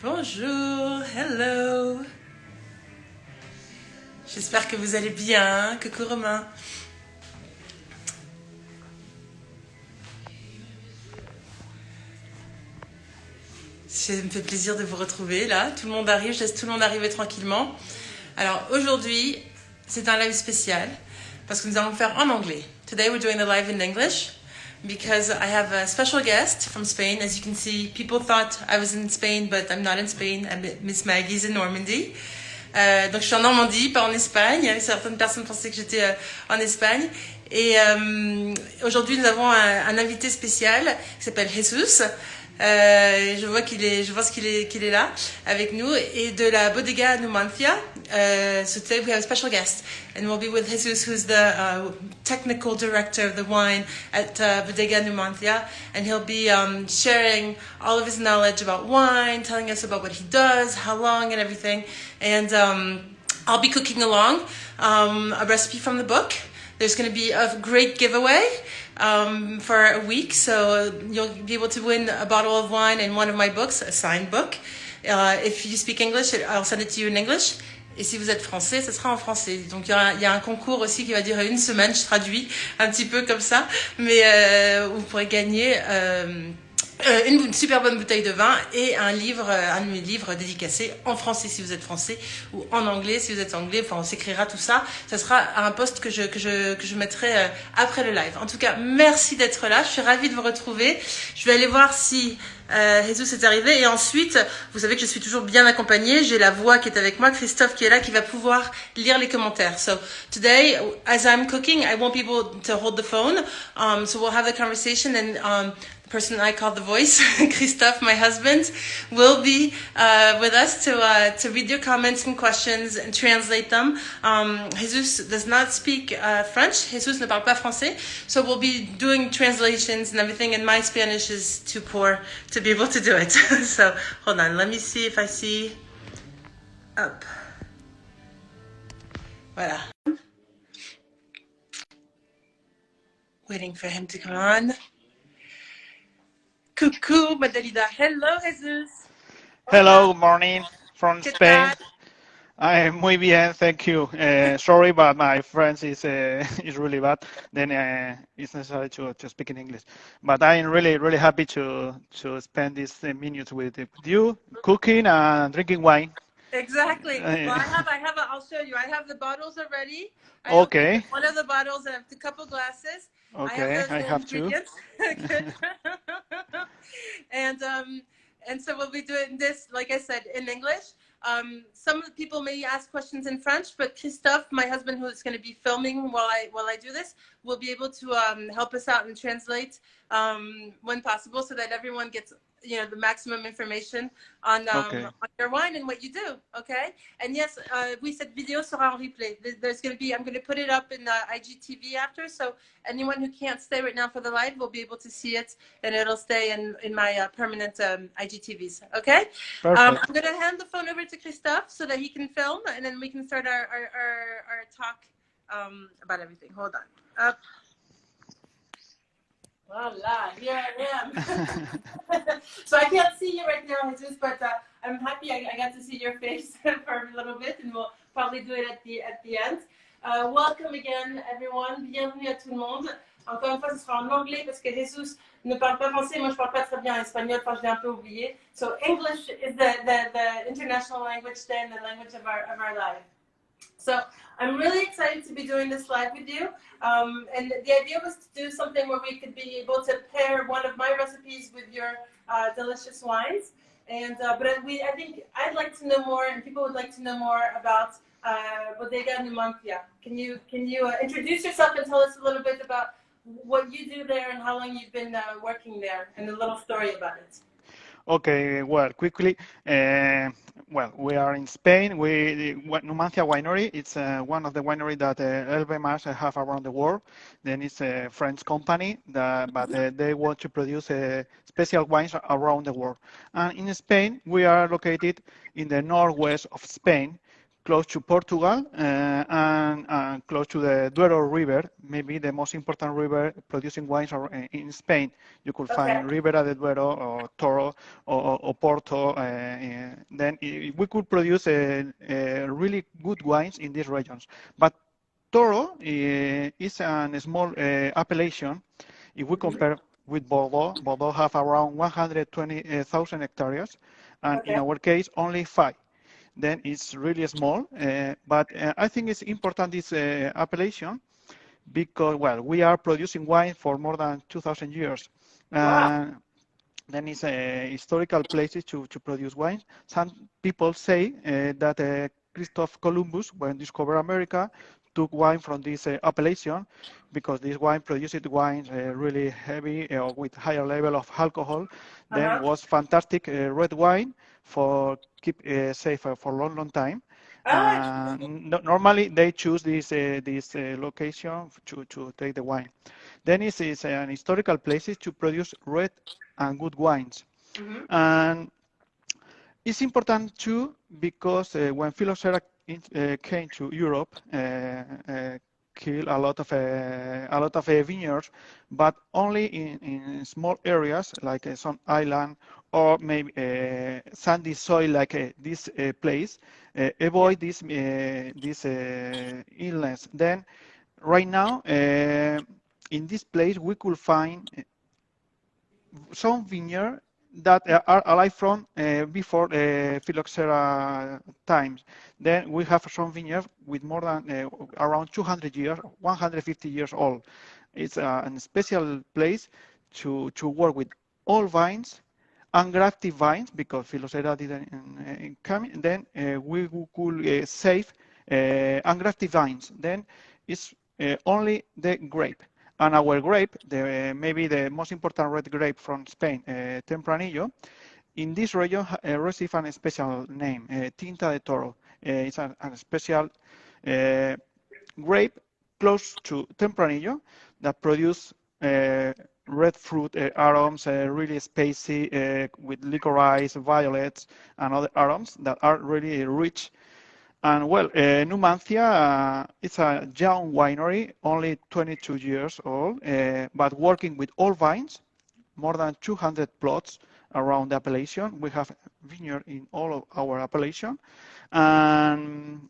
Bonjour, hello. J'espère que vous allez bien. Coucou Romain. Ça me fait plaisir de vous retrouver là. Tout le monde arrive, je laisse tout le monde arriver tranquillement. Alors aujourd'hui, c'est un live spécial parce que nous allons faire en anglais. Today we're doing the live in English because I have a special guest from Spain. As you can see, people thought I was in Spain, but I'm not in Spain. Miss Maggie's in Normandy. Donc je suis en Normandie, pas en Espagne. Certaines personnes pensaient que j'étais en Espagne. Et aujourd'hui, nous avons un invité spécial qui s'appelle Jesus. Je pense qu'il est là avec nous et de la Bodega Numancia. So today we have a special guest, and we'll be with Jesus, who's the technical director of the wine at Bodega Numancia, and he'll be sharing all of his knowledge about wine, telling us about what he does, how long, and everything. And I'll be cooking along a recipe from the book. There's going to be a great giveaway for a week, so you'll be able to win a bottle of wine and one of my books, a signed book. If you speak English, I'll send it to you in English. Et si vous êtes français, ce sera en français. Donc il y a un concours aussi qui va durer une semaine, je traduis un petit peu comme ça, mais vous pourrez gagner une super bonne bouteille de vin et un de mes livres dédicacés en français si vous êtes français ou en anglais si vous êtes anglais. Enfin, on s'écrira tout ça. Ça sera un post que je mettrai après le live. En tout cas, merci d'être là. Je suis ravie de vous retrouver. Je vais aller voir si Jesus est arrivé et ensuite, vous savez que je suis toujours bien accompagnée. J'ai la voix qui est avec moi, Christophe qui est là, qui va pouvoir lire les commentaires. So today, as I'm cooking, I won't be able to hold the phone. So we'll have the conversation and person I call the voice, Christophe, my husband, will be with us to read your comments and questions and translate them. Jesus does not speak French. Jesus ne parle pas français. So we'll be doing translations and everything, and my Spanish is too poor to be able to do it. So hold on, let me see if I see up. Voilà. Waiting for him to come on. Coucou, Madalida. Hello, Jesus. Hello, good morning from ¿Qué Spain. tal? I'm muy bien, thank you. Sorry, but my French is is really bad. Then it's necessary to speak in English. But I'm really happy to spend these minutes with you, cooking and drinking wine. Exactly. Well, Uh, I'll show you. I have the bottles already. I opened okay, one of the bottles. I have a couple glasses. I have okay, I the have to. ingredients. Good. and um, and so we'll be doing this, like I said, in English. Some of the people may ask questions in French, but Christophe, my husband, who is going to be filming while I do this, will be able to help us out and translate when possible, so that everyone gets the maximum information on Okay, your wine and what you do. Okay. And yes, oui, cette vidéo sera en replay. I'm going to put it up in IGTV after, so anyone who can't stay right now for the live will be able to see it, and it'll stay in my permanent IGTVs. Okay. I'm perfect. going to hand the phone over to Christophe so that he can film, and then we can start our talk about everything. Hold on. Up. Voila, here I am. So I can't see you right now, Jesus, but I'm happy I got to see your face for a little bit, and we'll probably do it at the end. Welcome again, everyone. Bienvenue à tout le monde. Encore une fois, ce sera en anglais parce que Jesus ne parle pas français. Moi, je parle pas très bien espagnol. Enfin, je l'ai un peu oublié. So English is the international language today and the language of our life. So I'm really excited to be doing this live with you. And the idea was to do something where we could be able to pair one of my recipes with your delicious wines. And but I think I'd like to know more, and people would like to know more about Bodega Numancia. Can you introduce yourself and tell us a little bit about what you do there and how long you've been working there, and a little story about it? Okay, well, quickly, we are in Spain. Numancia Winery, it's one of the wineries that LVMH have around the world. Then it's a French company, but they want to produce special wines around the world. And in Spain, we are located in the northwest of Spain, close to Portugal and close to the Douro River, maybe the most important river producing wines in Spain. You could Okay. find Ribera de Duero or Toro or Porto. Then we could produce really good wines in these regions. But Toro is a small appellation. If we compare with Bordeaux, Bordeaux have around 120,000 hectares, and in Okay. our case, only 5. Then it's really small, but I think it's important this appellation because, well, we are producing wine for more than 2,000 years. Wow. Then it's historical places to produce wines. Some people say that Christoph Columbus, when discovered America, took wine from this appellation because this wine produced wines really heavy with higher level of alcohol. Then Uh-huh. was fantastic red wine for keep safe for long time. Oh, interesting. Normally they choose this location to take the wine. Then it's an historical places to produce red and good wines. Mm-hmm. And it's important too because when Phylloxera came to Europe, killed a lot of vineyards, but only in small areas like some island or maybe sandy soil like this place. Yeah. Avoid this illness. Then right now in this place we could find some vineyards that are alive from before phylloxera times. Then we have some vineyards with more than around 200 years, 150 years old. It's a special place to work with all vines, ungrafted vines, because phylloxera didn't come. Then we could save ungrafted vines. Then it's only the grape. And our grape, maybe the most important red grape from Spain, Tempranillo, in this region receive a special name, Tinta de Toro. It's a special grape close to Tempranillo that produce red fruit aromas, really spicy, with licorice, violets, and other aromas that are really rich. And well, Numancia, it's a young winery, only 22 years old, but working with all vines, more than 200 plots around the appellation. We have vineyard in all of our appellation, and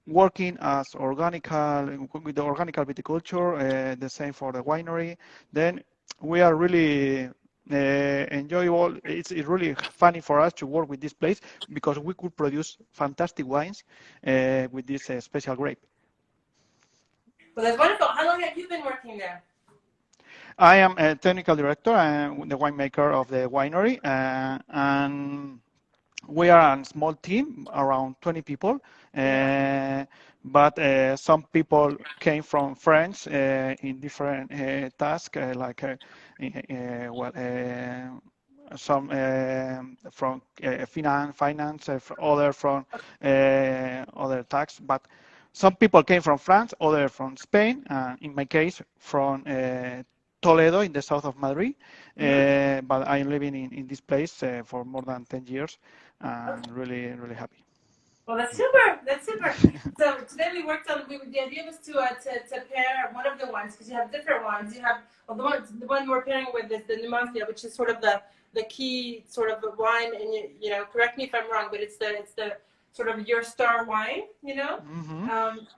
working as organical with the organical viticulture, the same for the winery. Then we are really enjoyable. It's really funny for us to work with this place because we could produce fantastic wines with this special grape. Well, that's wonderful. How long have you been working there? I am a technical director and the winemaker of the winery, and we are a small team, around 20 people, but some people came from France in different tasks, like well, some from finance, other from other tasks, but some people came from France, other from Spain, in my case from Toledo in the south of Madrid, but I'm living in this place for more than 10 years and really, really happy. Well, that's super. That's super. So today we worked on. The idea was to pair one of the wines because you have different wines. You have well, the one we're pairing with is the Numancia, which is sort of the key sort of wine. And you know, correct me if I'm wrong, but it's the sort of your star wine. You know,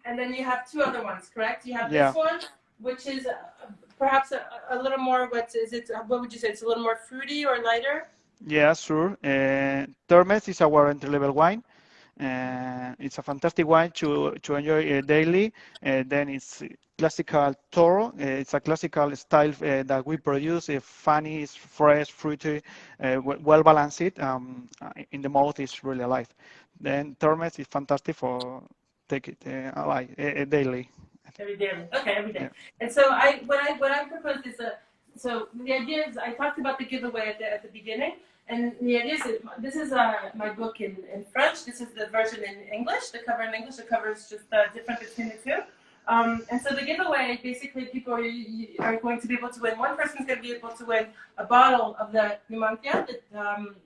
and then you have two other ones. Correct? You have Yeah. this one, which is perhaps a little more. What is it? What would you say? It's a little more fruity or lighter. Yeah, sure. Termes is our entry-level wine. It's a fantastic wine to enjoy daily. Then it's classical Toro. It's a classical style that we produce. Funny, it's fresh, fruity, well balanced. In the mouth, it's really alive. Then Termes is fantastic for take it alive daily. Every day. Okay, every day. Yeah. And so what I proposed is so the idea is I talked about the giveaway at the beginning, and the idea is that this is my book in French. This is the version in English. The cover in English. The cover is just different between the two. And so the giveaway, basically, people are going to be able to win. One person's going to be able to win a bottle of the Numancia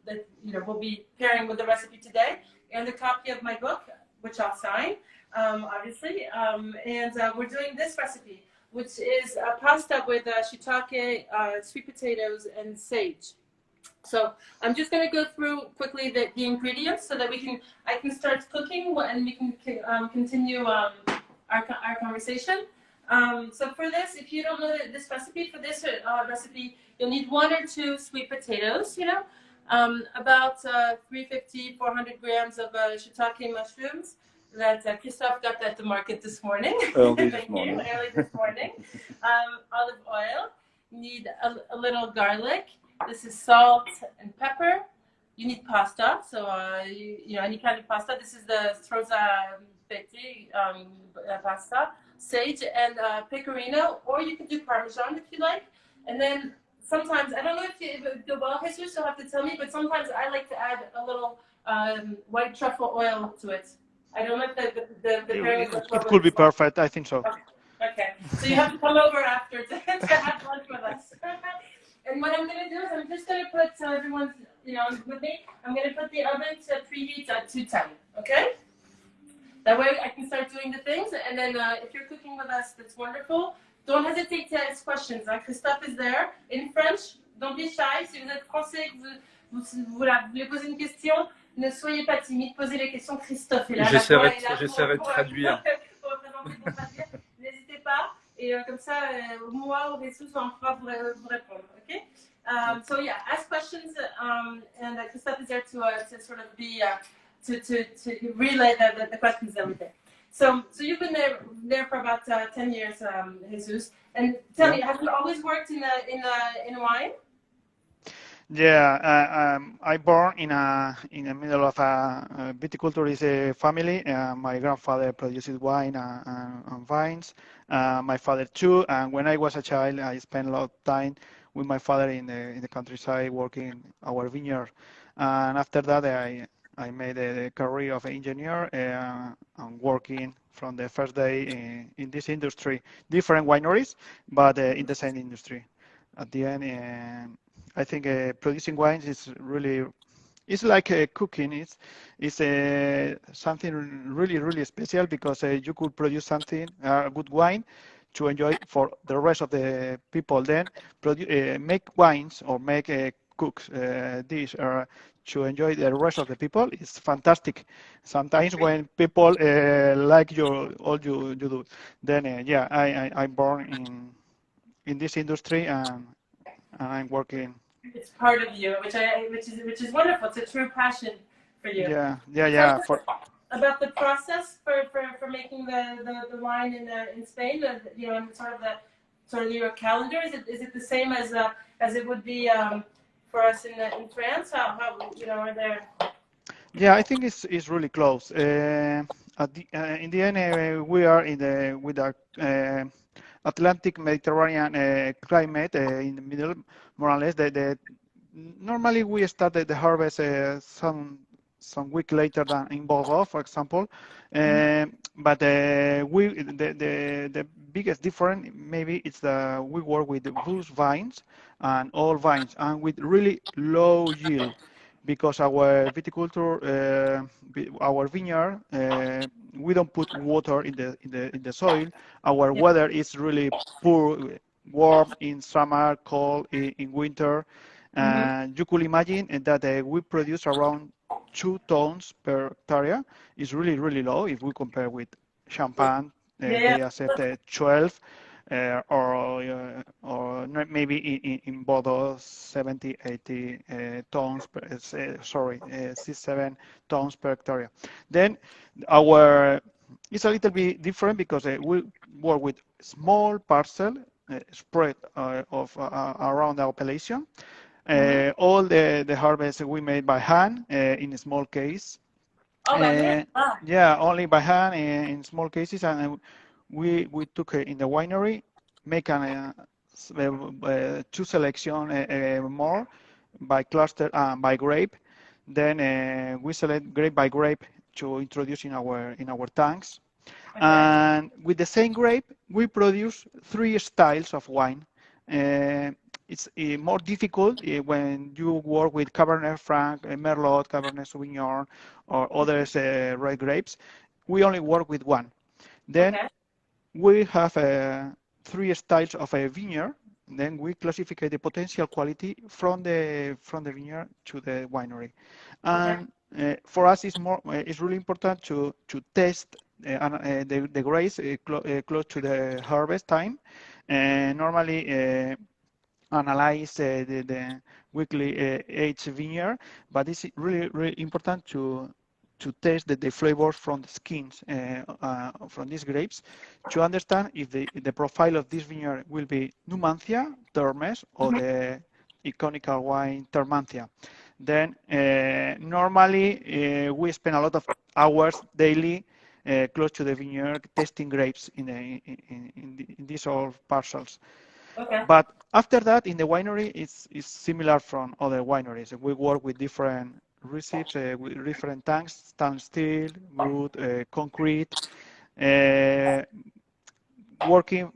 that we'll be pairing with the recipe today, and a copy of my book. which I'll sign, obviously. And we're doing this recipe, which is pasta with shiitake, sweet potatoes, and sage. So I'm just going to go through quickly the ingredients so that I can start cooking and we can continue our conversation. So for this, if you don't know this recipe, for this recipe, you'll need 1 or 2 sweet potatoes, about 350, 400 grams of shiitake mushrooms that Christophe got at the market this morning. Early Thank this morning. you, early this morning. Olive oil. You need a little garlic. This is salt and pepper. You need pasta, so any kind of pasta. This is the stroza fette pasta, sage, and pecorino, or you can do parmesan if you like. And then sometimes, I don't know if you go well, Jesus, you'll have to tell me, but sometimes I like to add a little white truffle oil to it. I don't know if it could be perfect. I think so. Okay, so you have to come over after to have lunch with us. And what I'm going to do is I'm just going to put everyone's, with me, I'm going to put the oven to preheat at 210, okay? That way I can start doing the things. And then if you're cooking with us, that's wonderful. Don't hesitate to ask questions. Christophe is there in French. Don't be shy. Si vous êtes français, que vous voulez poser une question, ne soyez pas timide. Posez les questions. Christophe est là. J'essaierai de traduire. Pour représenter, pour traduire. N'hésitez pas. Et comme ça, moi ou Jesus, on pourra vous répondre. Okay? So yeah, ask questions, and Christophe is there to sort of be to relay the questions and everything. So you've been there for about 10 years, Jesus. And tell me, have you always worked in wine? Yeah, I born in the middle of a viticulturist family. My grandfather produces wine and vines. My father too. And when I was a child, I spent a lot of time with my father in the countryside working our vineyard. And after that, I made a career of an engineer and working from the first day in this industry, different wineries, but in the same industry. At the end, I think producing wines is really, it's like cooking. It's something really, really special because you could produce something, a good wine, to enjoy for the rest of the people. Then make wines or make cooks dish to enjoy the rest of the people. It's fantastic. Sometimes when people like all you do, then yeah, I'm born in this industry and I'm working. It's part of you, which is wonderful. It's a true passion for you. Yeah. About the process for making the wine in Spain, and sort of your calendar. Is it the same as it would be for us in France? How are there? Yeah, I think it's really close. In the end, we are with the Atlantic Mediterranean climate in the middle, more or less. Normally we started the harvest some week later than in Bordeaux, for example. But the biggest difference maybe is that we work with bush vines and all vines and with really low yield. Because our viticulture, our vineyard, we don't put water in the soil. Our weather is really poor, warm in summer, cold in winter. And you could imagine that we produce around 2 tons per hectare. It's really, really low if we compare with Champagne. They accept 12. Or maybe in Bordeaux 70, 80 tons, 6, 7 tons per hectare. Then it's a little bit different because we work with small parcel spread around the appellation. All the harvest we made by hand in a small case. Yeah, only by hand in small cases, and we took in the winery, make two selection more by cluster and by grape. Then we select grape by grape to introduce in our tanks. Okay. And with the same grape, we produce 3 styles of wine. It's more difficult when you work with Cabernet Franc, Merlot, Cabernet Sauvignon, or other red grapes. we only work with one. Then we have 3 styles of a vineyard. Then we classify the potential quality from the vineyard to the winery. And for us, it's really important to test the grapes close to the harvest time. Normally, analyze the weekly aged vineyard, but it's really important to test the flavors from the skins from these grapes to understand if the profile of this vineyard will be Numancia, Termes, or the iconical wine Termancia. Then normally we spend a lot of hours daily close to the vineyard testing grapes in these old parcels. But after that, in the winery, it's similar from other wineries. We work with different recipes, with different tanks, stainless steel, wood, concrete, working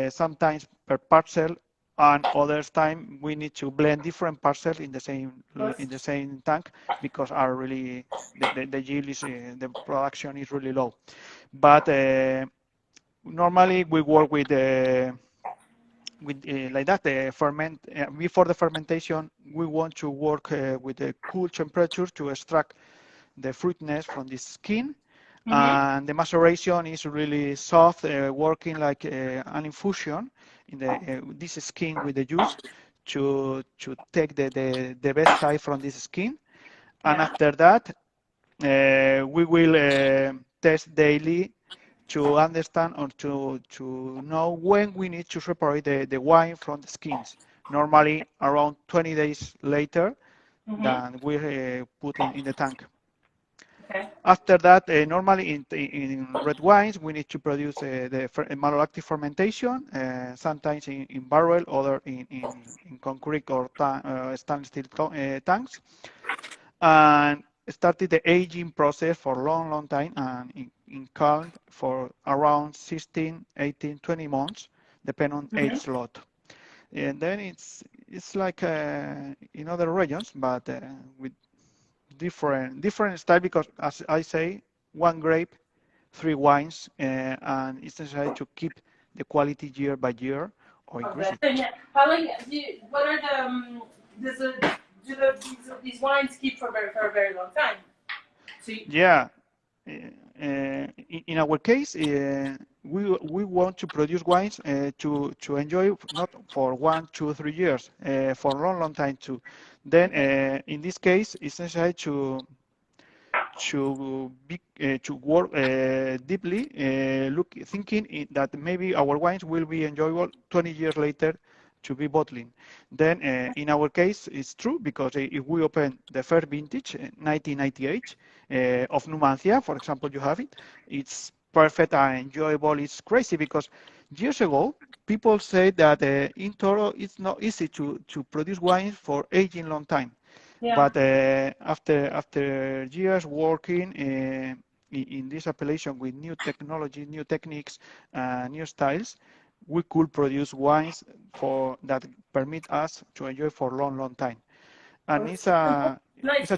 sometimes per parcel, and others time we need to blend different parcels in the same tank because are really the yield is the production is really low. But normally we work with like that, before the fermentation, we want to work with a cool temperature to extract the fruitiness from the skin. And the maceration is really soft, working like an infusion in this skin with the juice to take the best side from this skin. And after that, we will test daily to understand or to know when we need to separate the wine from the skins. Normally around 20 days later than we put in the tank. After that, normally in red wines, we need to produce the malolactic fermentation, sometimes in barrel, other in concrete or stainless steel tanks. And started the aging process for a long time and in calm for around 16, 18, 20 months, depending on age lot. And then it's like in other regions, but with different style because, as I say, one grape, 3 wines, and it's necessary to keep the quality year by year or increase it. How long? What are these wines keep for a very long time? Yeah. In our case, we want to produce wines to enjoy not for 1, 2, 3 years, for a long time too. Then in this case, it's necessary to work deeply, thinking that maybe our wines will be enjoyable 20 years later to be bottling. Then in our case, it's true because if we open the first vintage, 1998, of Numancia, for example, you have it, it's perfect and enjoyable. It's crazy because years ago, people said that in Toro, it's not easy to produce wines for aging long time. But after years working in this appellation with new technology, new techniques, new styles, we could produce wines that permit us to enjoy for a long time. And it's a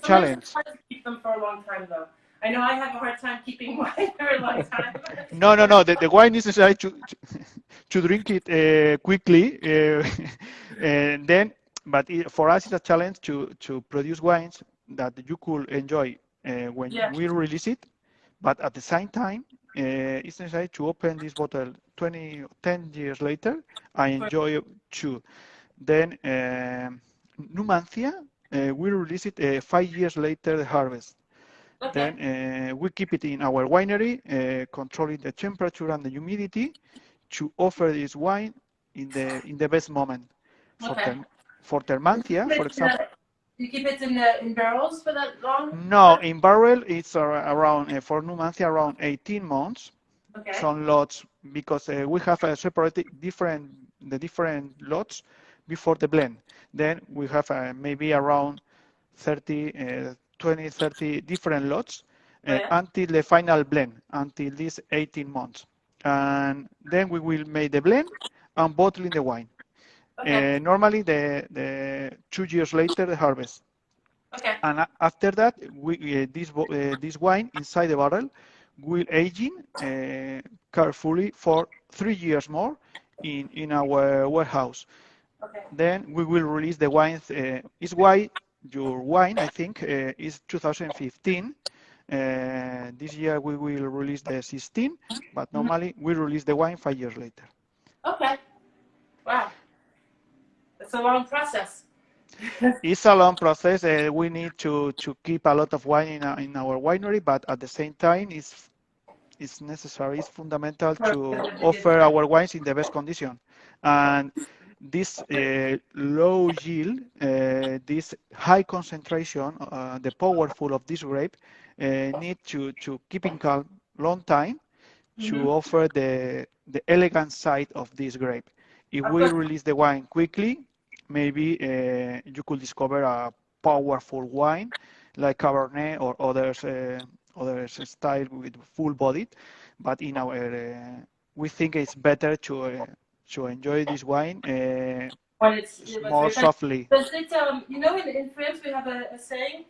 challenge. It's hard to keep them for a long time, though. I know I have a hard time keeping wine for a long time. No. The wine is necessary to drink it quickly, and then. But for us, it's a challenge to produce wines that you could enjoy when we release it. But at the same time, it's necessary to open this bottle 10 years later and enjoy it too. Then Numancia, we release it 5 years later the harvest. Then we keep it in our winery, controlling the temperature and the humidity to offer this wine in the best moment. For Termancia, for example. You keep it in barrels for that long? No, in barrel it's around for Numancia around 18 months. Some lots because we have separated the different lots before the blend. Then we have maybe around 20, 30 different lots until the final blend, until these 18 months. And then we will make the blend and bottling the wine. Normally, the 2 years later, the harvest. And after that, this wine inside the barrel, will aging carefully for 3 years more in our warehouse. Okay. Then we will release the wines. Is why your wine, I think, is 2015. This year we will release the 16, but normally we release the wine 5 years later. Okay. Wow. It's a long process. It's a long process. We need to keep a lot of wine in our winery, but at the same time, it's necessary, it's fundamental to offer our wines in the best condition. And this low yield, this high concentration, the powerful of this grape, need to keep in calm long time to offer the elegant side of this grape. If we release the wine quickly, maybe you could discover a powerful wine like Cabernet or others style with full bodied, but in our we think it's better to enjoy this wine When it's more softly. Does it, you know, in France we have a saying,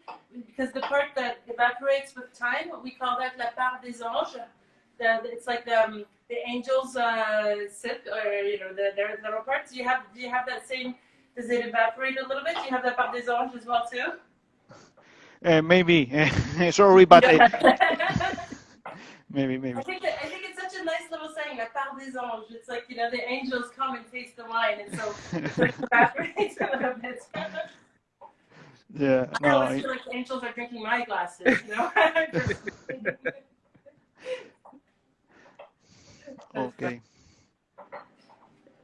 because the part that evaporates with time, we call that la part des anges. It's like the angels sip, or you know, their little parts. Do you have that same? Does it evaporate a little bit? Do you have that part des anges as well too? Maybe. Sorry, but maybe. I think it's such a nice little saying, la part des anges. It's like, you know, the angels come and taste the wine, and so it evaporates a little bit. Yeah, I no. always feel like the angels are drinking my glasses, you know? Okay.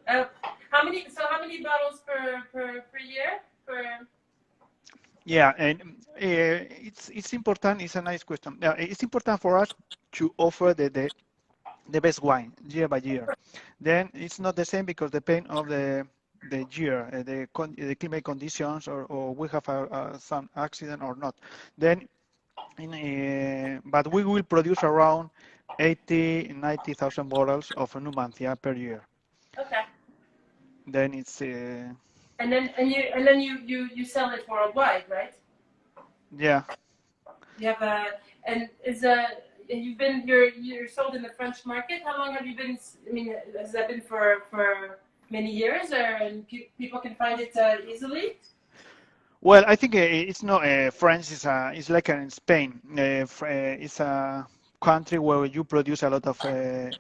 How many bottles per year? Yeah, and it's important. It's a nice question. It's important for us to offer the best wine year by year. Then it's not the same because depend of the year, the climate conditions, or we have some accident or not. Then, but we will produce around 90,000 bottles of Numancia per year. Okay. Then it's. And then you sell it worldwide, right? Yeah. You have you're sold in the French market. How long have you been? I mean, has that been for many years, and people can find it easily? Well, I think it's not France. It's like in Spain. It's a country where you produce a lot of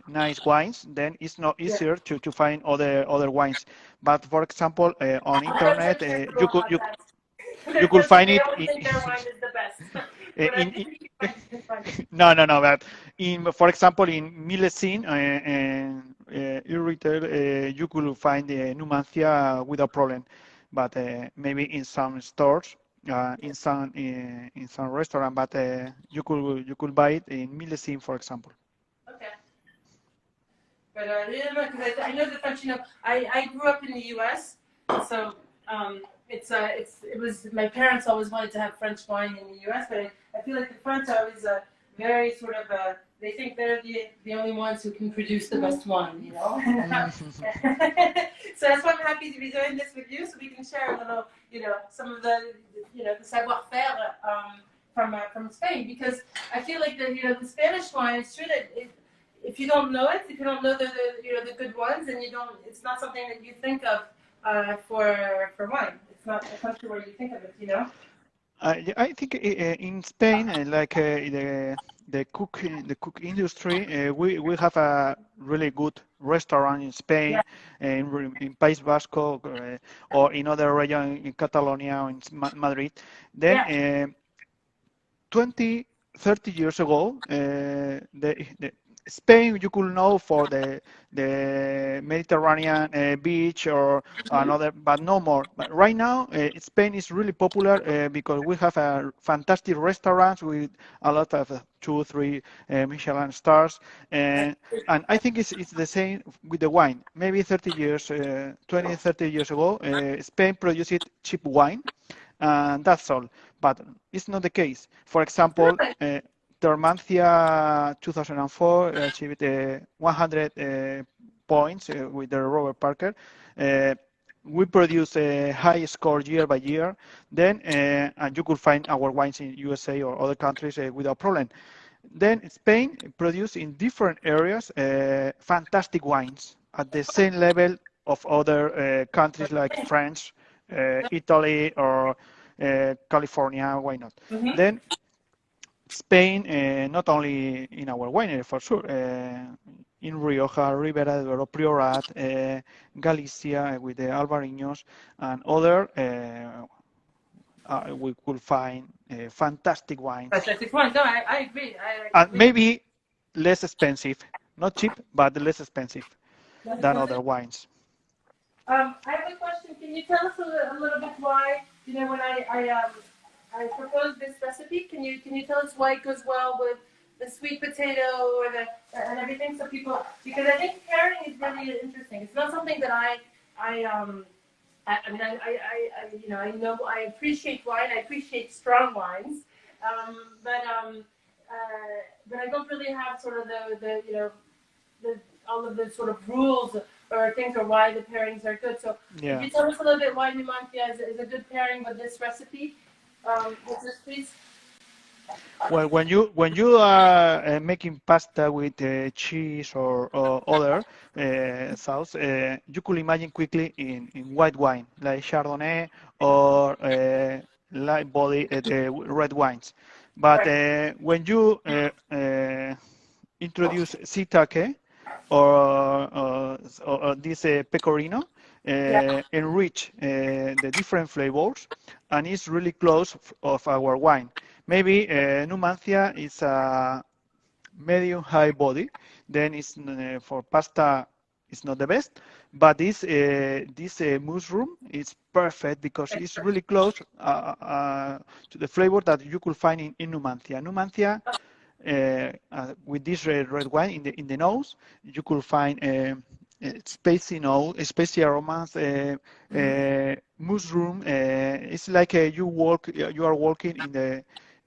nice wines. Then it's not easier to find other wines. But for example, on internet, you could find it. They think their wine is the best. No. But for example, in Millecin and retail, you could find Numancia without problem. But maybe in some stores, in some restaurant, but you could buy it in Millecin, for example. Okay. But because I know the French. You know, I grew up in the U.S., so it was my parents always wanted to have French wine in the U.S., but I feel like the French are always very sort of they think they're the only ones who can produce the best wine, you know. So that's why I'm happy to be doing this with you, so we can share a little, you know, some of the, you know, the savoir-faire from Spain, because I feel like the Spanish wine. It's true that if you don't know it, if you don't know the good ones, and it's not something that you think of for wine. It's not a country where you think of it, you know. I think in Spain, like the cook industry, we have a really good restaurant in Spain, in País Vasco, or in other region in Catalonia, in Madrid. Then 20, 30 years ago, the Spain you could know for the Mediterranean beach or another, but no more. But right now, Spain is really popular because we have a fantastic restaurants with a lot of 2, 3 Michelin stars, and I think it's the same with the wine. Maybe 30 years, 20, 30 years ago, Spain produced cheap wine, and that's all. But it's not the case. For example. Numancia 2004 achieved 100 points with the Robert Parker. We produce a high score year by year. Then, and you could find our wines in USA or other countries without problem. Then Spain produces in different areas fantastic wines at the same level of other countries like France, Italy, or California. Why not? Then Spain, not only in our winery for sure, in Rioja, Ribera del Duero, Priorat, Galicia with the Albariños, and other, we could find fantastic wines. Fantastic wine. No, I agree. And maybe less expensive, not cheap, but less expensive than other wines. I have a question. Can you tell us a little bit why, when I proposed this recipe, can you tell us why it goes well with the sweet potato or and everything, so people, because I think pairing is really interesting. It's not something that I know I appreciate wine. I appreciate strong wines, but I don't really have sort of the all of the sort of rules or things or why the pairings are good. So Yeah. Could you tell us a little bit why Nemanja is a good pairing with this recipe? With this, please. Well, when you are making pasta with cheese or other sauce, you could imagine quickly in white wine like Chardonnay or light body red wines. But when you introduce shiitake or this pecorino, enrich the different flavors, and it's really close of our wine. Maybe Numancia is a medium high body, then it's for pasta it's not the best, but this mushroom is perfect because it's really close to the flavor that you could find in Numancia. Numancia, with this red wine in the nose, you could find spicy note, spicy aromas, mushroom. It's like you are walking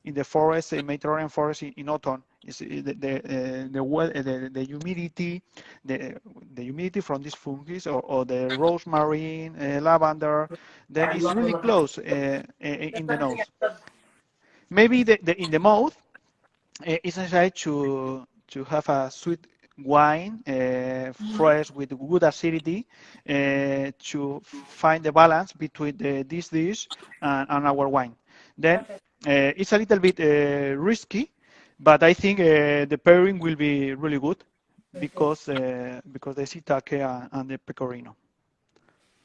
in the forest, Mediterranean forest in autumn. It's the humidity, the humidity from these fungi or the rosemary, lavender. Then it's really close in the nose. Maybe in the mouth, it's necessary to have a sweet wine, fresh with good acidity, to find the balance between this dish and our wine. Then it's a little bit risky, but I think the pairing will be really good because the shiitake and the pecorino.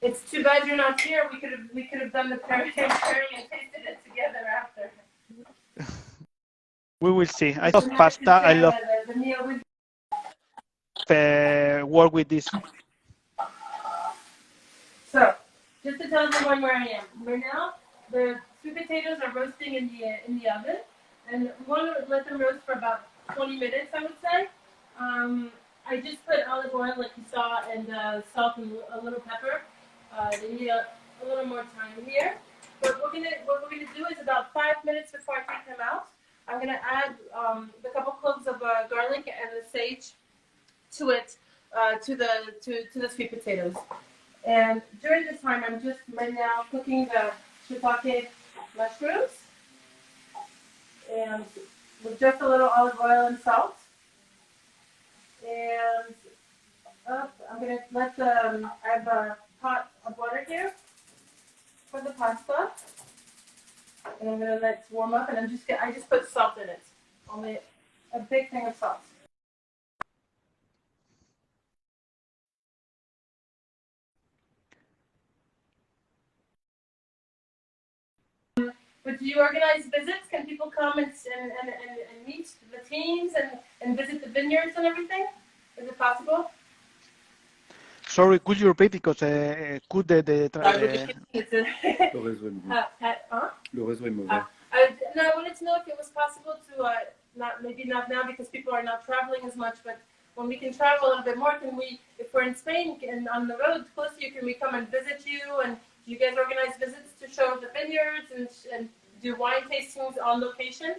It's too bad you're not here. We could have done the pairing and tasted it together after. We will see. I love pasta. I love work with this. So, just to tell everyone where I am, right now the sweet potatoes are roasting in the oven, and we want to let them roast for about 20 minutes, I would say. I just put olive oil, like you saw, and salt and a little pepper. They need a little more time here. But what we're gonna do is about 5 minutes before I take them out, I'm gonna add a couple cloves of garlic and the sage to it, to the sweet potatoes. And during this time, I'm just right now cooking the shiitake mushrooms, and with just a little olive oil and salt. And I'm gonna let I have a pot of water here for the pasta, and I'm gonna let it warm up. And I just put salt in it, only a big thing of salt. But do you organize visits? Can people come and meet the teams and visit the vineyards and everything? Is it possible? Sorry, could you repeat because could the Le réseau est mauvais. Le réseau est mauvais. No, I wanted to know if it was possible to maybe not now because people are not traveling as much, but when we can travel a little bit more, can we, if we're in Spain and on the road close to you, can we come and visit you? And do you guys organize visits to show the vineyards and do wine tastings on location?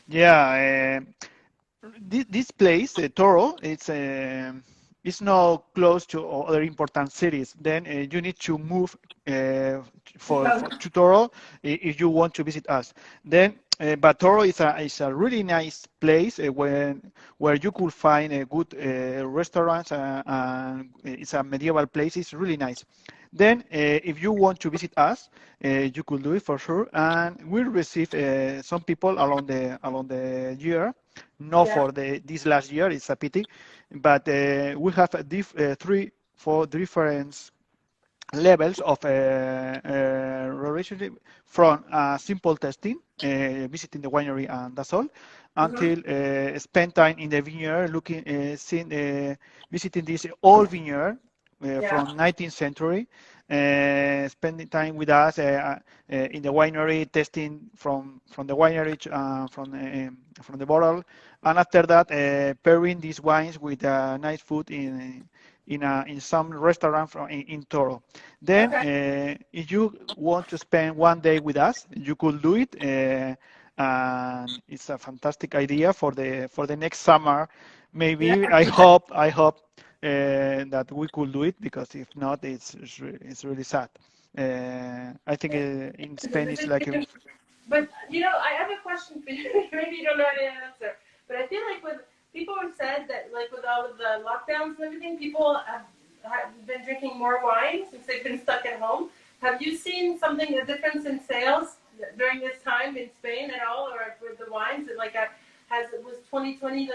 Yeah, this place, Toro, it's not close to other important cities. Then you need to move to Toro if you want to visit us. Then but Toro is a really nice place where you could find a good restaurants, and it's a medieval place. It's really nice. Then, if you want to visit us, you could do it for sure. And we receive some people along the year, not Yeah. for this last year. It's a pity, but we have three, four different levels of relationship from simple testing, visiting the winery and that's all, until spend time in the vineyard, looking, seeing, visiting this old vineyard Yeah. from 19th century, spending time with us in the winery, testing from the winery, from the bottle, and after that, pairing these wines with nice food in some restaurant in Toro. Then, Okay. if you want to spend one day with us, you could do it. And it's a fantastic idea for the next summer. Yeah. Maybe I hope that we could do it, because if not, it's really sad. I think in Spain it's like But I have a question for you. Maybe you don't know the answer, but I feel like with people have said that, like with all of the lockdowns and everything, people have been drinking more wine since they've been stuck at home. Have you seen a difference in sales during this time in Spain at all, or with the wines? Was 2020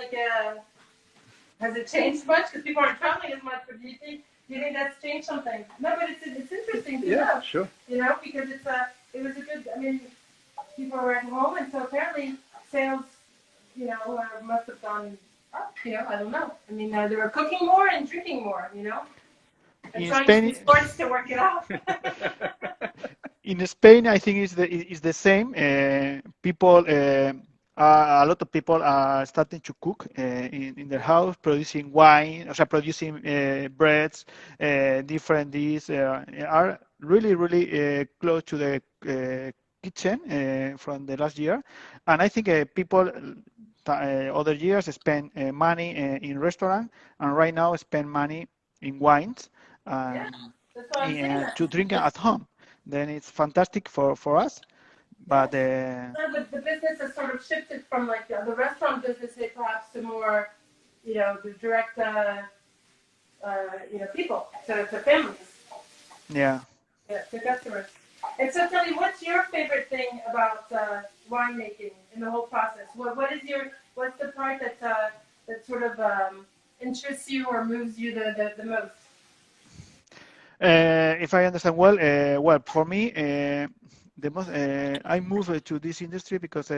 has it changed much? Because people aren't traveling as much, but do you think that's changed something? No, but it's interesting to know. Sure. Because it was a good. I mean, people were at home, and so apparently sales, must have gone up. I don't know. I mean, they were cooking more and drinking more. And in trying to Spain. do sports to work it out. In Spain, I think it's the same. People, a lot of people are starting to cook in their house, producing wine, producing breads, different dishes, are really, really close to the kitchen from the last year. And I think people other years spend money in restaurant, and right now spend money in wines Yeah, and that's what I'm saying. to drink at home. Then it's fantastic for us. Yeah. But No, but the business has sort of shifted from the restaurant business, perhaps to more, the direct, people, to families, yeah, to customers. And so, tell me, what's your favorite thing about winemaking in the whole process? What's the part that sort of interests you or moves you the most? if I understand well, well for me, the most I moved to this industry because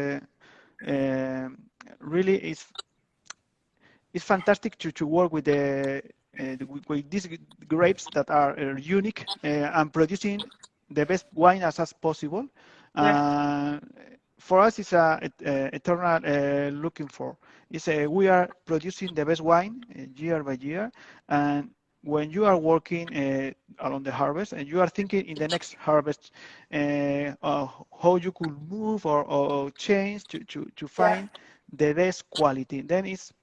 really it's fantastic to work with with these grapes that are unique and producing the best wine as possible. Yeah. Uh, for us, it's a eternal looking for. We are producing the best wine year by year, and when you are working along the harvest and you are thinking in the next harvest how you could move or change to Yeah. find the best quality, then it's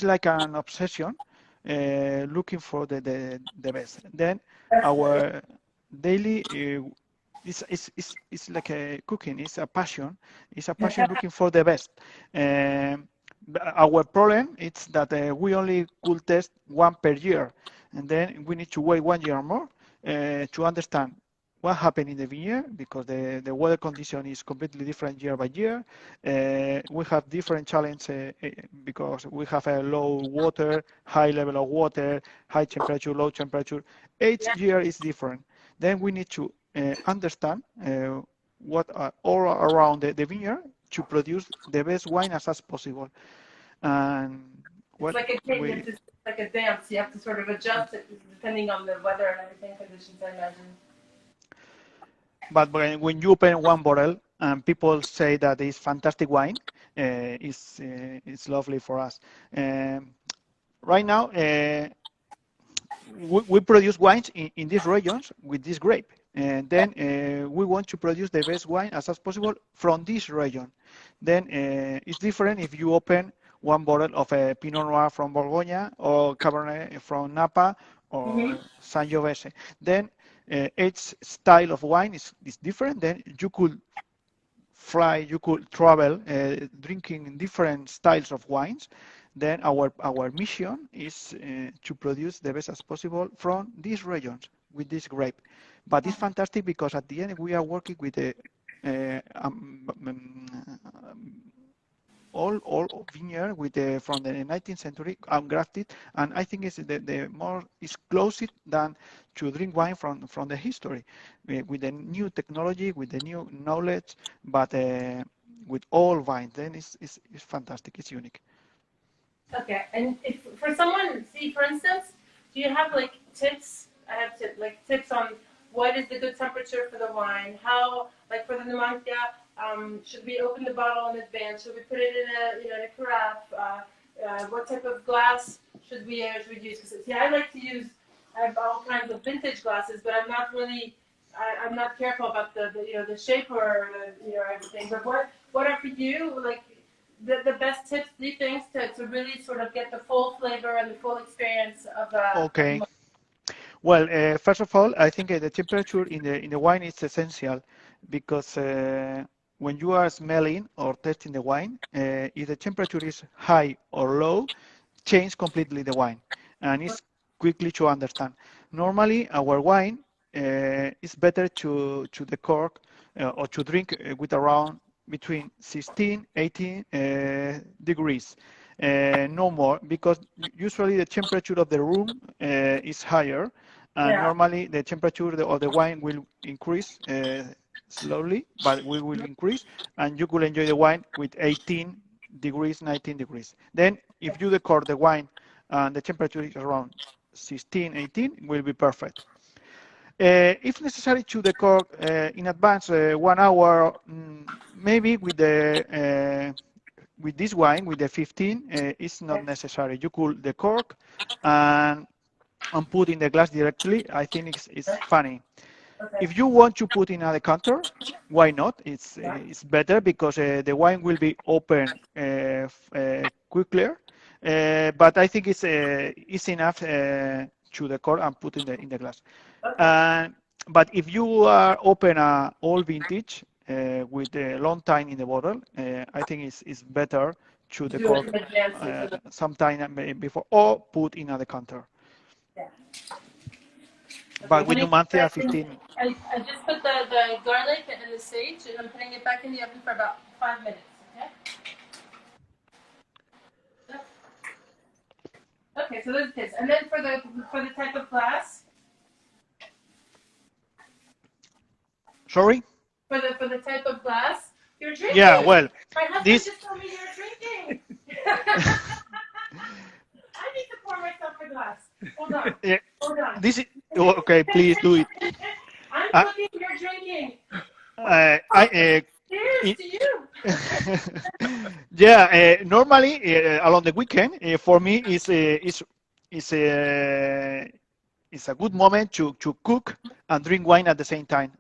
like an obsession looking for the best. Then Definitely. our daily it's like a cooking. It's a passion. It's a passion looking for the best. Our problem is that we only could test one per year, and then we need to wait 1 year more to understand what happened in the vineyard, because the weather condition is completely different year by year. We have different challenges because we have a low water, high level of water, high temperature, low temperature. Each Yeah. year is different. Then we need to understand what are all around the vineyard to produce the best wine as possible. And It's what like a game. we It's like a dance. You have to sort of adjust it depending on the weather and everything conditions, I imagine. But when you open one bottle and people say that it's fantastic wine, it's lovely for us. Right now, we produce wines in these regions with this grape, and then we want to produce the best wine as possible from this region. Then it's different if you open one bottle of a Pinot Noir from Borgoña or Cabernet from Napa or Sangiovese. Then each style of wine is different. Then you could fly, you could travel drinking different styles of wines. Then our mission is to produce the best as possible from these regions with this grape. But it's fantastic because at the end we are working with a all vineyard with from the 19th century ungrafted, and I think it's the more is closest than to drink wine from the history with the new technology, with the new knowledge, but with all wine. Then it's fantastic. It's unique. Okay, and if for someone, see, for instance, do you have like tips? I have tips on what is the good temperature for the wine? How, like for the Nemanja, should we open the bottle in advance? Should we put it in a carafe? What type of glass should we use? Because see, I like to use. I have all kinds of vintage glasses, but I'm not really. I'm not careful about the shape or everything. But what are for you like? The best tips, do you think, to really sort of get the full flavor and the full experience of Okay. Well, first of all, I think the temperature in the wine is essential because when you are smelling or tasting the wine, if the temperature is high or low, change completely the wine, and it's quickly to understand. Normally, our wine is better to the cork or to drink with around between 16, 18 degrees. No more, because usually the temperature of the room is higher, and normally the temperature of the wine will increase slowly, but we will increase, and you could enjoy the wine with 18 degrees, 19 degrees. Then, if you decor the wine and the temperature is around 16, 18, will be perfect. If necessary to decor in advance 1 hour, maybe with this wine, with the 15, it's not necessary. You could decork and put in the glass directly. I think it's funny. If you want to put in a decanter, why not? It's better because the wine will be open quicker. But I think it's enough to decor and put in the glass. But if you are open all vintage with a long time in the bottle, I think it's better to decor sometime before or put in a decanter. Yeah. But with Numancia 15. I just put the garlic and the sage, and I'm putting it back in the oven for about 5 minutes. Okay. Okay, so there's this, and then for the type of glass. Sorry. For the type of glass you're drinking. Yeah, well, my husband just told me you're drinking. I need to pour myself a glass. Hold on. Hold on. This is okay. Please do it. I'm cooking. You're drinking. Cheers to you. Yeah. Normally, along the weekend, for me, it's a good moment to cook and drink wine at the same time,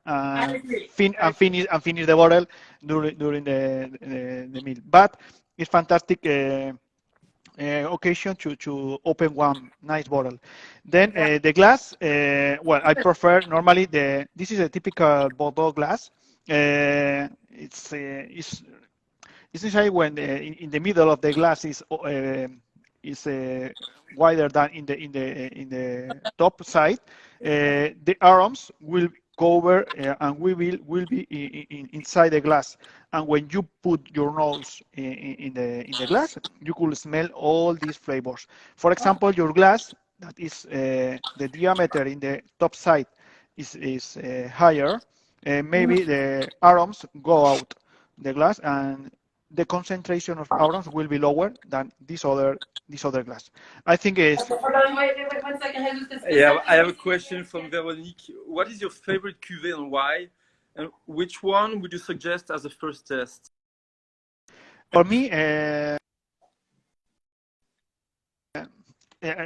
finish the bottle during the meal. But it's fantastic occasion to open one nice bottle. Then the glass, well, I prefer normally this is a typical Bordeaux glass. It's essentially when in the middle of the glass is wider than in the top side. The arms will cover and will be inside the glass. And when you put your nose in the glass, you could smell all these flavors. For example, your glass that is the diameter in the top side is higher. Maybe the arms go out the glass, and the concentration of arms will be lower than this other glass. I think it's. Hold on, wait 1 second. Yeah, I have a question from Veronique. What is your favorite cuvée and why? And which one would you suggest as a first test? For me,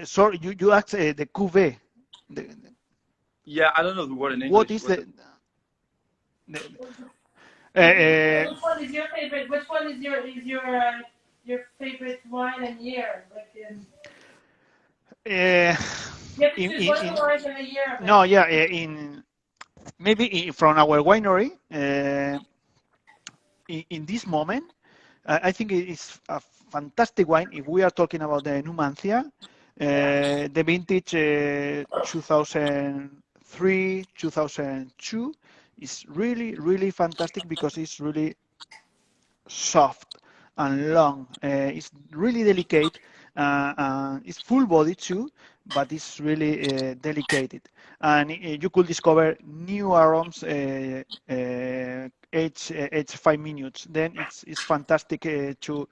sorry, you asked the cuvée. Yeah, I don't know the word in English. What is the which one is your favorite? Which one is your favorite wine and year? Like you have to choose one wine and a year. No, yeah, maybe from our winery. in this moment, I think it is a fantastic wine. If we are talking about the Numancia, the vintage 2003, 2002 is really, really fantastic because it's really soft and long. It's really delicate. It's full body too, but it's really delicate. And you could discover new aromas each 5 minutes. Then it's fantastic to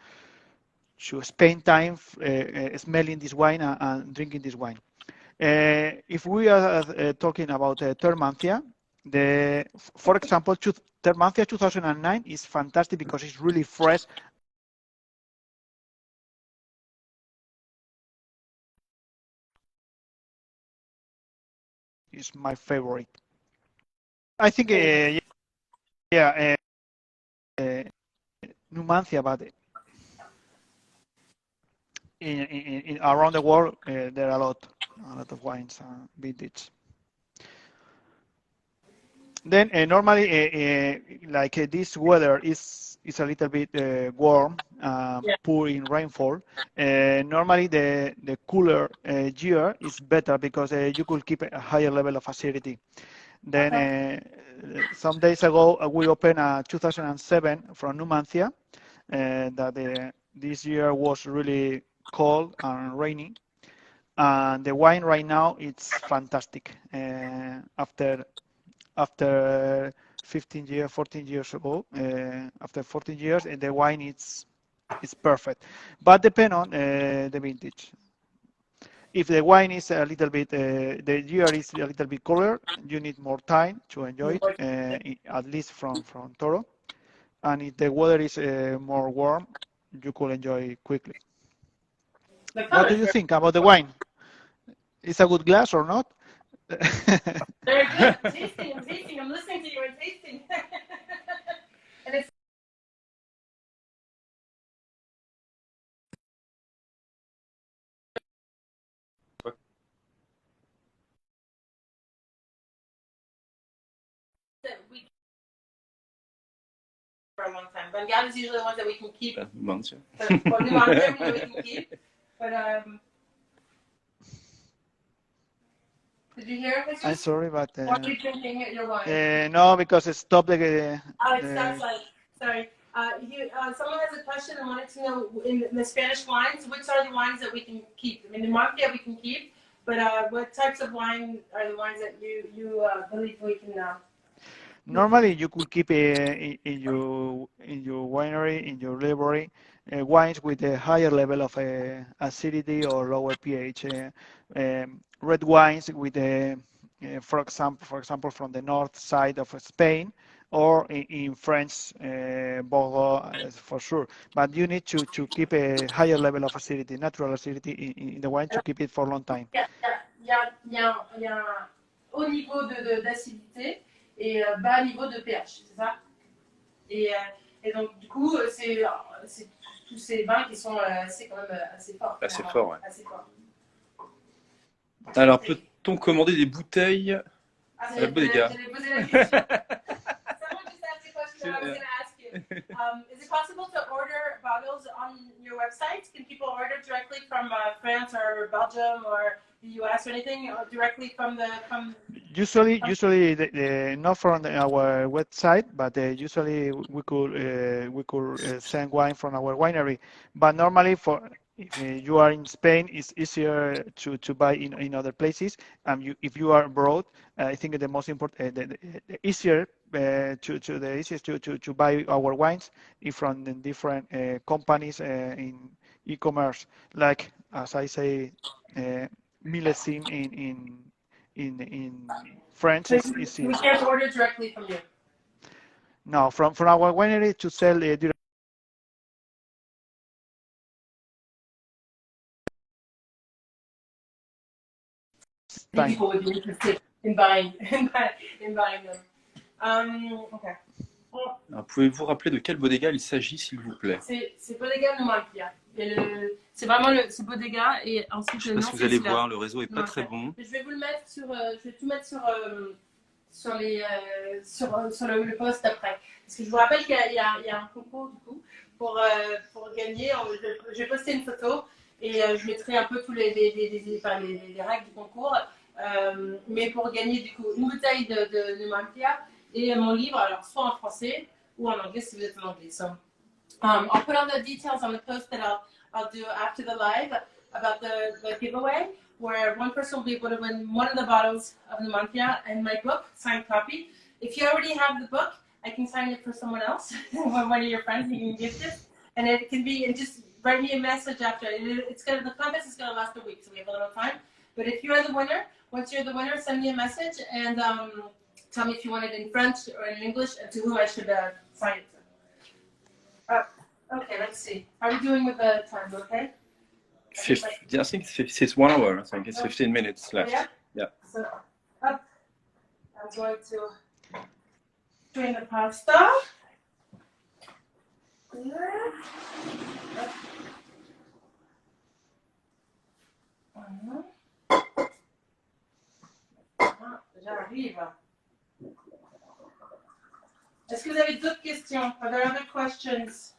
spend time smelling this wine and drinking this wine. If we are talking about Termancia, for example, Termancia 2009 is fantastic because it's really fresh. It's my favorite. I think, Numancia, but in around the world, there are a lot of wines vintage. Then normally, like this weather is a little bit warm, poor in rainfall. Normally, the cooler year is better because you could keep a higher level of acidity. Then some days ago, we opened a 2007 from Numancia. That this year was really cold and rainy. And the wine right now, it's fantastic. After 15 years, 14 years ago, after 14 years, the wine is perfect. But depend on the vintage. If the wine is a little bit, the year is a little bit cooler, you need more time to enjoy it, at least from Toro. And if the weather is more warm, you could enjoy it quickly. What do you think about the wine? Is a good glass or not? Very good. I'm tasting. I'm listening to you and tasting. And it's for a long time. Bangal is usually the ones that we can keep. Numancia. Or Numancia, we can keep. But did you hear it? I'm sorry, but Or are you drinking your wine? no, because it stopped the. Sorry. Someone has a question and wanted to know in the Spanish wines, which are the wines that we can keep? I mean, the Mafia we can keep, but what types of wine are the wines that you believe we can? Normally, you could keep in your winery, in your library, wines with a higher level of acidity or lower pH. Red wines with, for example, from the north side of Spain, or in French, Bordeaux, for sure. But you need to keep a higher level of acidity, natural acidity in the wine to keep it for a long time. Il y a un haut niveau d'acidité et bas niveau de pH, c'est ça? Et donc, du coup, c'est tous ces vins qui sont quand même assez forts. Assez fort, ouais. Assez forts. Alors, peut-on commander des bouteilles à la bodega? J'allais poser la question. Someone just asked a question I was going to ask you. Is it possible to order bottles on your website? Can people order directly from France or Belgium or the US or anything, or directly from the? Usually, not from our website, but usually we could send wine from our winery. But normally, if you are in Spain, it's easier to buy in other places. If you are abroad, I think the most important, the easiest to buy our wines is from the different companies in e-commerce, like, as I say, Millesime in French is easy. We can't order directly from you. No, from our winery to sell direct. People would be interested in buying them. Okay. Pouvez-vous rappeler de quel bodega il s'agit, s'il vous plaît? C'est Bodega Numancia. C'est vraiment c'est Bodega et ensuite je ne sais pas si vous allez voir, le réseau est pas très bon. Je vais vous le mettre sur, je vais tout mettre sur sur le post après. Parce que je vous rappelle qu'il y a un concours du coup pour gagner. Je vais poster une photo et je mettrai un peu tous les règles du concours. Mais pour gagner du coup une bouteille de Nemanja et mon livre, alors soit en français ou en anglais si vous êtes en anglais. So, I'll put all the details on the post that I'll do after the live about the giveaway, where one person will be able to win one of the bottles of Nemanja and my book, signed copy. If you already have the book, I can sign it for someone else, one of your friends, you can gift it. And it can be, and just write me a message after. The contest is gonna last a week, so we have a little time. But if you're the winner, once you're the winner, send me a message and tell me if you want it in French or in English and to who I should sign it to. Okay, let's see. How are we doing with the time? Okay? I think it's 1 hour. I think it's 15 minutes left. Yeah. So up. I'm going to strain the pasta. J'arrive. Est-ce que vous avez d'autres questions? Are there other questions?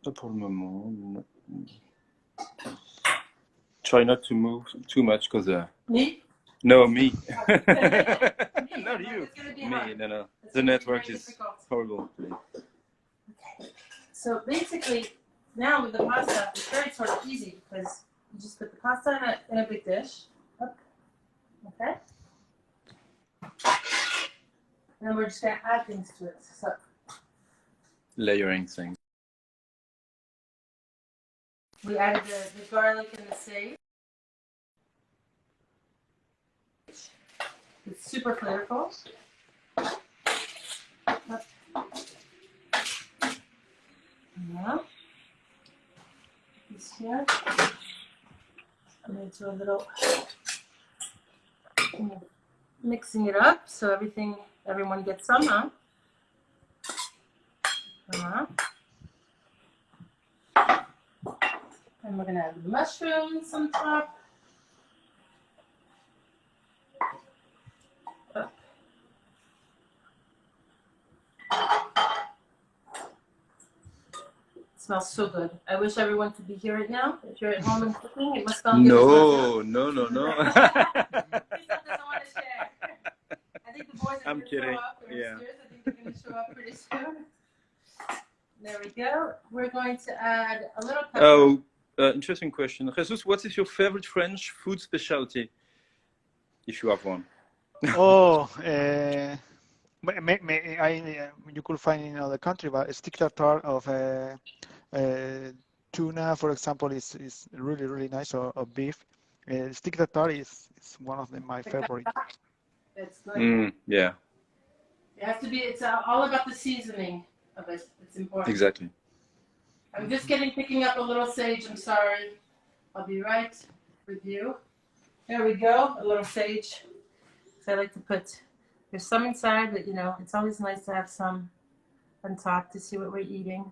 Pas pour le moment. Try not to move too much because Me? no, me. Me? Not you. It's gonna be Me, hard. no. It's The gonna be network very is difficult. horrible. Okay. So basically, now with the pasta, it's very sort of easy because you just put the pasta in a big dish. Okay. And then we're just gonna add things to it. So Layering things. we added the garlic and the sage. It's super flavorful. Yeah. This here. I'm going to do a little mixing it up so everyone gets some, huh? And we're gonna add the mushrooms on top. It smells so good. I wish everyone could be here right now. If you're at home and cooking, it must smell good. No. Christoph doesn't want to share. I think the boys are going to show up. Yeah. I think they're going to show up pretty soon. There we go. We're going to add a little pepper. Oh, interesting question. Jesus, what is your favorite French food specialty? If you have one. Oh, you could find in other country, but stick tartare of tuna, for example, is really, really nice, or beef. Stick tartare is one of my favorite. It's good. Yeah. It has to be, it's all about the seasoning of it. It's important. Exactly. I'm just picking up a little sage. I'm sorry. I'll be right with you. There we go. A little sage. So I like to put, there's some inside, but it's always nice to have some on top to see what we're eating.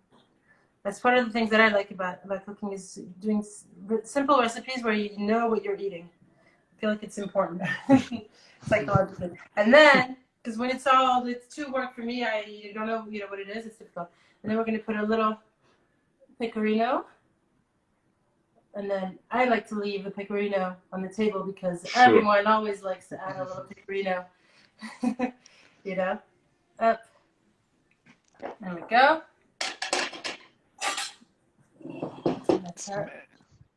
That's one of the things that I like about cooking is doing simple recipes where you know what you're eating. I feel like it's important psychologically. And then, because when it's too work for me, you don't know what it is. It's difficult. And then we're going to put a little pecorino. And then I like to leave the pecorino on the table because everyone always likes to add a little pecorino. Up. There we go.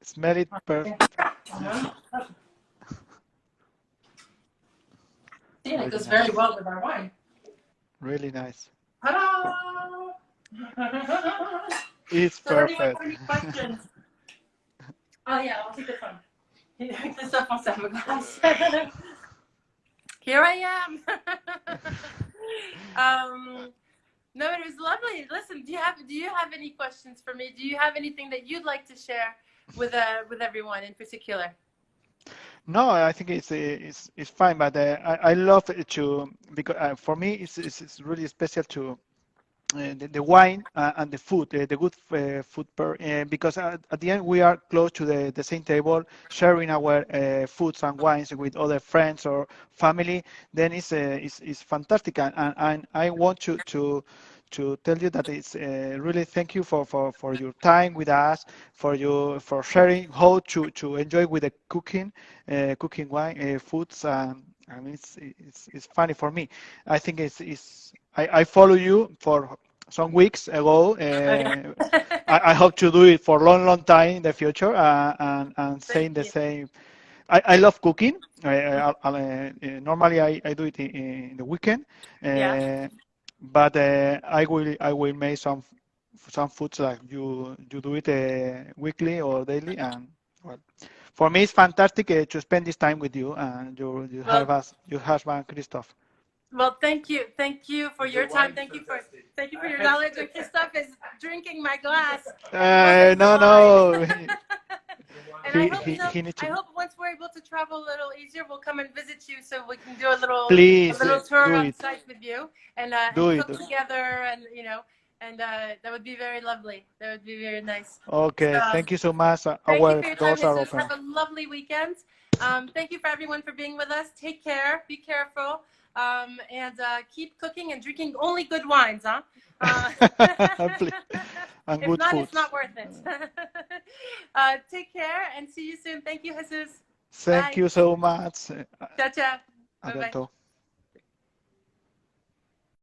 Smell it perfect. See, it goes very well with our wine. Really nice. Ta-da! It's perfect. Any questions? Oh yeah, I'll take this one. Christophe wants to have a glass. Here I am. No, it was lovely. Listen, do you have any questions for me? Do you have anything that you'd like to share with everyone in particular? No, I think it's fine, but I love it because for me it's really special to the wine and the food, the good food because at the end we are close to the same table, sharing our foods and wines with other friends or family. Then it's fantastic, and I want to tell you that it's really thank you for your time with us, for sharing how to enjoy with the cooking wine foods. And it's funny for me. I think I follow you for some weeks ago. Oh, yeah. I hope to do it for a long, long time in the future and Thank saying the you. same. I love cooking. Normally I do it in the weekend, Yeah. but I will make some foods like you do it weekly or daily, and well, for me it's fantastic to spend this time with you and Well, your husband Christoph. well, thank you for your time. Thank you for your knowledge. And Christoph is drinking my glass, loving the No, wine. no, And he, he he needs I to. hope once we're able to travel a little easier, we'll come and visit you so we can do a Please little tour do around it, the site with you do and it. cook together and and that would be very lovely. That would be very nice. Okay, So thank you so much. thank you Our for your time, doors are Jesus. open. Have a lovely weekend. Thank you for everyone for being with us. Take care. Be careful. And keep cooking and drinking only good wines, huh? Please. And If good not, it's foods. not worth it. Take care and see you soon. Thank you, Jesus. Thank Bye. you so much. Ciao, ciao. A Bye bye. bientôt.